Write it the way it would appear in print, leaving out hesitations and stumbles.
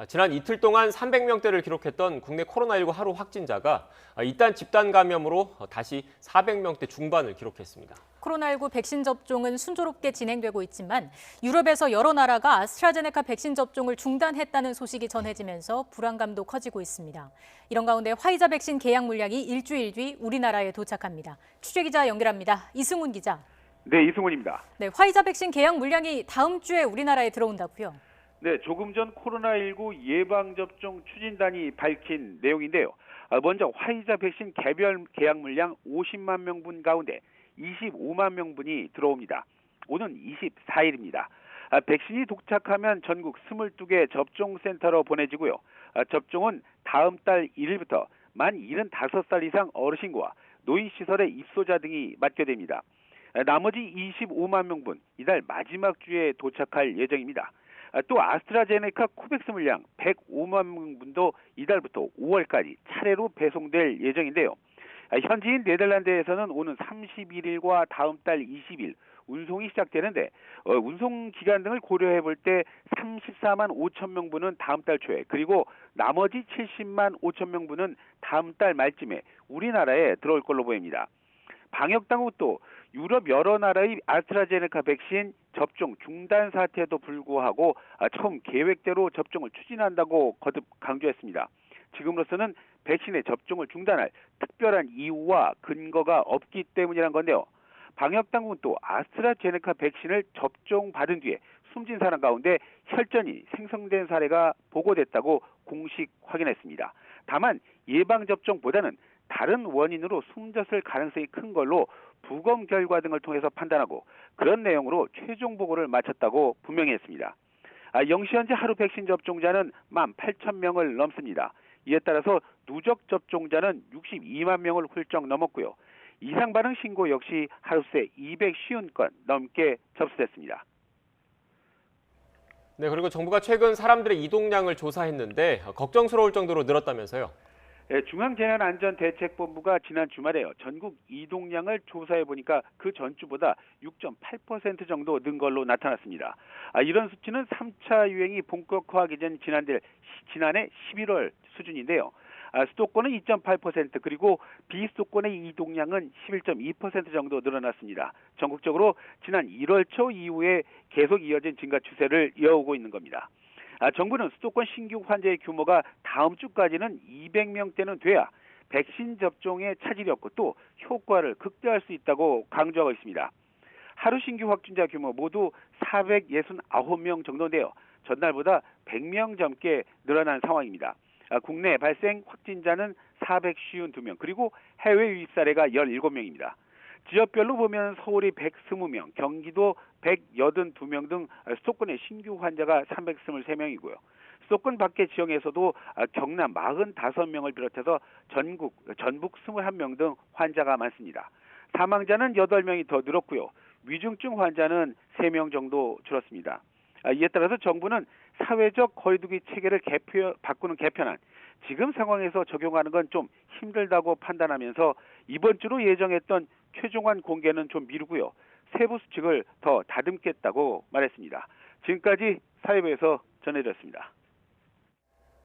지난 이틀 동안 300명대를 기록했던 국내 코로나19 하루 확진자가 이딴 집단 감염으로 다시 400명대 중반을 기록했습니다. 코로나19 백신 접종은 순조롭게 진행되고 있지만 유럽에서 여러 나라가 아스트라제네카 백신 접종을 중단했다는 소식이 전해지면서 불안감도 커지고 있습니다. 이런 가운데 화이자 백신 계약 물량이 일주일 뒤 우리나라에 도착합니다. 취재기자 연결합니다. 이승훈 기자. 네, 이승훈입니다. 네, 화이자 백신 계약 물량이 다음 주에 우리나라에 들어온다고요? 네, 조금 전 코로나19 예방접종 추진단이 밝힌 내용인데요. 먼저 화이자 백신 개별 계약 물량 50만 명분 가운데 25만 명분이 들어옵니다. 오는 24일입니다. 백신이 도착하면 전국 22개 접종센터로 보내지고요. 접종은 다음 달 1일부터 만 75살 이상 어르신과 노인시설의 입소자 등이 맡게 됩니다. 나머지 25만 명분 이달 마지막 주에 도착할 예정입니다. 또 아스트라제네카 코백스 물량 105만 명분도 이달부터 5월까지 차례로 배송될 예정인데요. 현지인 네덜란드에서는 오는 31일과 다음 달 20일 운송이 시작되는데 운송 기간 등을 고려해 볼 때 34만 5천 명분은 다음 달 초에 그리고 나머지 70만 5천 명분은 다음 달 말쯤에 우리나라에 들어올 걸로 보입니다. 방역당국도 유럽 여러 나라의 아스트라제네카 백신 접종 중단 사태에도 불구하고 처음 계획대로 접종을 추진한다고 거듭 강조했습니다. 지금으로서는 백신의 접종을 중단할 특별한 이유와 근거가 없기 때문이란 건데요. 방역당국은 또 아스트라제네카 백신을 접종받은 뒤에 숨진 사람 가운데 혈전이 생성된 사례가 보고됐다고 공식 확인했습니다. 다만 예방접종보다는 다른 원인으로 숨졌을 가능성이 큰 걸로 부검 결과 등을 통해서 판단하고 그런 내용으로 최종 보고를 마쳤다고 분명히 했습니다. 영시 현재 하루 백신 접종자는 18,000명을 넘습니다. 이에 따라서 누적 접종자는 62만 명을 훌쩍 넘었고요. 이상 반응 신고 역시 하루 새 250건 넘게 접수됐습니다. 네, 그리고 정부가 최근 사람들의 이동량을 조사했는데 걱정스러울 정도로 늘었다면서요. 중앙재난안전대책본부가 지난 주말에요. 전국 이동량을 조사해 보니까 그 전주보다 6.8% 정도 는 걸로 나타났습니다. 이런 수치는 3차 유행이 본격화하기 전 지난해 11월 수준인데요. 수도권은 2.8% 그리고 비수도권의 이동량은 11.2% 정도 늘어났습니다. 전국적으로 지난 1월 초 이후에 계속 이어진 증가 추세를 이어오고 있는 겁니다. 정부는 수도권 신규 환자의 규모가 다음 주까지는 200명대는 돼야 백신 접종에 차질이 없고 또 효과를 극대화할 수 있다고 강조하고 있습니다. 하루 신규 확진자 규모 모두 469명 정도인데요. 전날보다 100명 넘게 늘어난 상황입니다. 국내 발생 확진자는 452명 그리고 해외 유입 사례가 17명입니다. 지역별로 보면 서울이 120명, 경기도 182명 등 수도권의 신규 환자가 323명이고요. 수도권 밖의 지역에서도 경남 45명을 비롯해서 전북 21명 등 환자가 많습니다. 사망자는 8명이 더 늘었고요. 위중증 환자는 3명 정도 줄었습니다. 이에 따라서 정부는 사회적 거리두기 체계를 바꾸는 개편안 지금 상황에서 적용하는 건 좀 힘들다고 판단하면서 이번 주로 예정했던 최종안 공개는 좀 미루고요. 세부 수칙을 더 다듬겠다고 말했습니다. 지금까지 사회부에서 전해드렸습니다.